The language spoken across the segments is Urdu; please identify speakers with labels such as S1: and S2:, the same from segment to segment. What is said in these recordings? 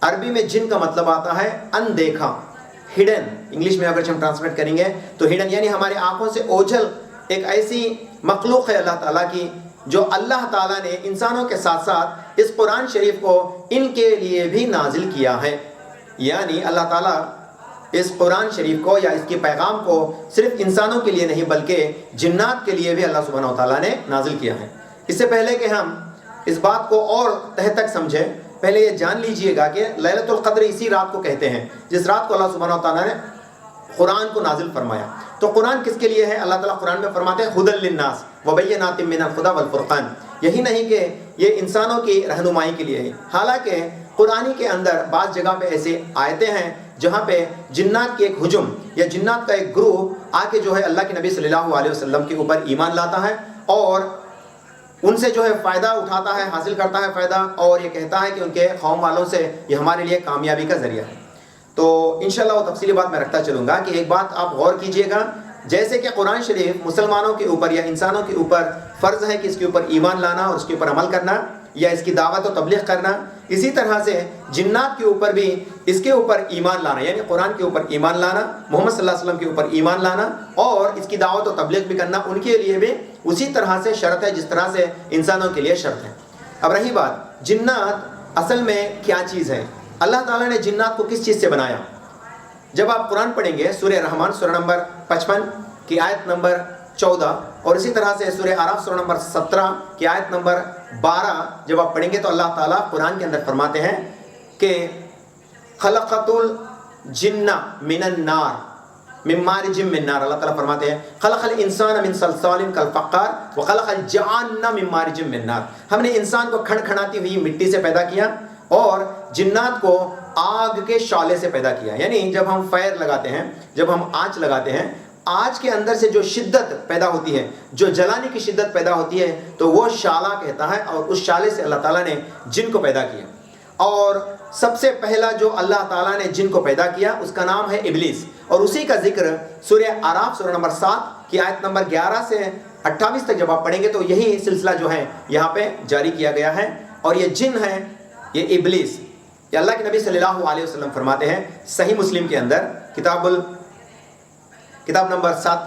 S1: عربی میں جن کا مطلب آتا ہے اندیکھا، ہڈن. انگلش میں اگر ہم ٹرانسلیٹ کریں گے تو ہڈن یعنی ہمارے آنکھوں سے اوجھل ایک ایسی مخلوق ہے اللہ تعالیٰ کی، جو اللہ تعالیٰ نے انسانوں کے ساتھ ساتھ اس قرآن شریف کو ان کے لیے بھی نازل کیا ہے. یعنی اللہ تعالیٰ اس قرآن شریف کو یا اس کے پیغام کو صرف انسانوں کے لیے نہیں بلکہ جنات کے لیے بھی اللہ سبحانہ و تعالیٰ نے نازل کیا ہے. اس سے پہلے کہ ہم اس بات کو اور تہ تک سمجھیں، پہلے یہ جان لیجئے گا کہ لیلۃ القدر اسی رات کو کہتے ہیں جس رات کو اللہ سبحانہ و تعالیٰ نے قرآن کو نازل فرمایا. تو قرآن کس کے لیے ہے؟ اللہ تعالیٰ قرآن میں فرماتے ہیں ھدی للناس وبینات من الھدی والفرقان. یہی نہیں کہ یہ انسانوں کی رہنمائی کے لیے ہے، حالانکہ قرآن کے اندر بعض جگہ پہ ایسے آیتیں ہیں جہاں پہ جنات کی ایک ہجوم یا جنات کا ایک گروہ آ کے جو ہے اللہ کے نبی صلی اللہ علیہ وسلم کے اوپر ایمان لاتا ہے اور ان سے جو ہے فائدہ اٹھاتا ہے، حاصل کرتا ہے فائدہ، اور یہ کہتا ہے کہ ان کے قوم والوں سے یہ ہمارے لیے کامیابی کا ذریعہ ہے. تو انشاءاللہ وہ تفصیلی بات میں رکھتا چلوں گا کہ ایک بات آپ غور کیجئے گا، جیسے کہ قرآن شریف مسلمانوں کے اوپر یا انسانوں کے اوپر فرض ہے کہ اس کے اوپر ایمان لانا اور اس کے اوپر عمل کرنا یا اس کی دعوت و تبلیغ کرنا، اسی طرح سے جنات کے اوپر بھی اس کے اوپر ایمان لانا، یعنی قرآن کے اوپر ایمان لانا، محمد صلی اللہ علیہ وسلم کے اوپر ایمان لانا اور اس کی دعوت و تبلیغ بھی کرنا ان کے لیے بھی اسی طرح سے شرط ہے جس طرح سے انسانوں کے لیے شرط ہے. اب رہی بات جنات اصل میں کیا چیز ہے، اللہ تعالیٰ نے جنات کو کس چیز سے بنایا؟ جب آپ قرآن پڑھیں گے سورہ رحمان سورہ نمبر 55 کی آیت نمبر 14 اور اسی طرح سے سورہ اعراف سورہ نمبر 17 کی آیت نمبر 12 جب آپ پڑھیں گے تو اللہ تعالیٰ قرآن کے اندر فرماتے ہیں کہ خلقت الجن من النار من مارج من نار. اللہ تعالیٰ فرماتے ہیں خلق الانسان من صلصال کالفخار وخلق الجان من مارج من نار. ہم نے انسان کو کھنکھناتی ہوئی مٹی سے پیدا کیا اور جنات کو آگ کے شعلے سے پیدا کیا. یعنی جب ہم فائر لگاتے ہیں، جب ہم آنچ لگاتے ہیں، آنچ کے اندر سے جو شدت پیدا ہوتی ہے، جو جلانے کی شدت پیدا ہوتی ہے تو وہ شعلہ کہتا ہے، اور اس شعلے سے اللہ تعالیٰ نے جن کو پیدا کیا. اور سب سے پہلا جو اللہ تعالیٰ نے جن کو پیدا کیا اس کا نام ہے ابلیس، اور اسی کا ذکر سورہ اعراف سورہ نمبر 7 کی آیت نمبر 11 سے 28 تک جب آپ پڑھیں گے تو یہی سلسلہ جو ہے یہاں پہ جاری کیا گیا ہے. اور یہ جن ہے، یہ ابلیس، یہ اللہ کے نبی صلی اللہ علیہ وسلم فرماتے ہیں صحیح مسلم کے اندر کتاب نمبر 7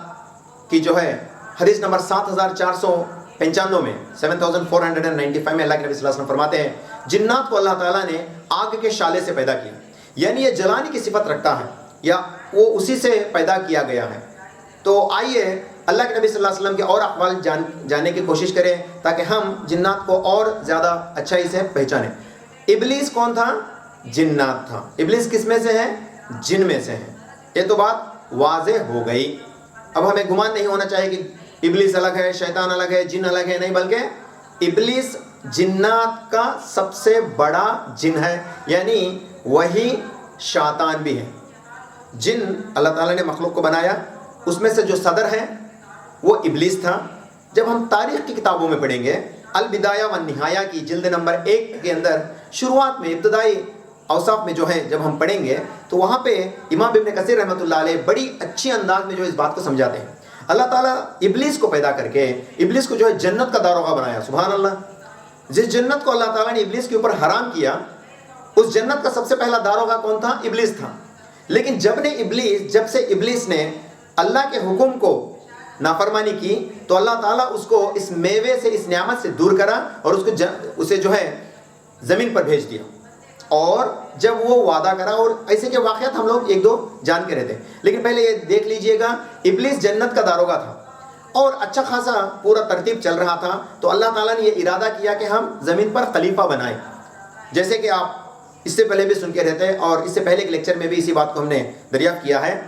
S1: کی جو ہے حدیث نمبر 7495 میں 7495 میں اللہ کے نبی صلی اللہ علیہ وسلم فرماتے ہیں جنات کو اللہ تعالیٰ نے آگ کے شعلے سے پیدا کیا. یعنی یہ جلانے کی صفت رکھتا ہے یا وہ اسی سے پیدا کیا گیا ہے. تو آئیے اللہ کے نبی صلی اللہ علیہ وسلم کے اور اقوال جاننے کی کوشش کریں تاکہ ہم جنات کو اور زیادہ اچھائی سے پہچانیں. ابلیس کون تھا؟ جنات تھا. ابلیس کس میں سے ہے؟ جن میں سے ہے. یہ تو بات واضح ہو گئی. اب ہمیں گمان نہیں ہونا چاہیے کہ ابلیس الگ ہے، شیطان الگ ہے، جن الگ ہے، نہیں، بلکہ ابلیس جنات کا سب سے بڑا جن ہے، یعنی وہی شیطان بھی ہے. جن اللہ تعالیٰ نے مخلوق کو بنایا، اس میں سے جو صدر ہے وہ ابلیس تھا. جب ہم تاریخ کی کتابوں میں پڑھیں گے البدایہ والنہایہ کی جلد نمبر 1 کے اندر شروعات میں ابتدائی اوصاف میں جو ہے جب ہم پڑھیں گے تو وہاں پہ امام ابن کثیر رحمۃ اللہ علیہ بڑی اچھی انداز میں جو اس بات کو سمجھاتے ہیں. اللہ تعالیٰ ابلیس کو پیدا کر کے ابلیس کو جو ہے جنت کا داروغہ بنایا. سبحان اللہ. جس جنت کو اللہ تعالیٰ نے ابلیس کے اوپر حرام کیا، اس جنت کا سب سے پہلا داروغہ کون تھا؟ ابلیس تھا. لیکن جب سے ابلیس نے اللہ کے حکم کو نافرمانی کی تو اللہ تعالیٰ اس کو اس میوے سے، اس نعمت سے دور کرا اور اسے جو ہے زمین پر بھیج دیا. اور جب وہ وعدہ کرا، اور ایسے کے واقعات ہم لوگ ایک دو جان کے رہتے ہیں، لیکن پہلے یہ دیکھ لیجئے گا ابلیس جنت کا داروغہ تھا اور اچھا خاصا پورا ترتیب چل رہا تھا. تو اللہ تعالیٰ نے یہ ارادہ کیا کہ ہم زمین پر خلیفہ بنائیں. جیسے کہ آپ اس سے پہلے بھی سن کے رہتے ہیں اور اس سے پہلے کے لیکچر میں بھی اسی بات کو ہم نے دریافت کیا ہے.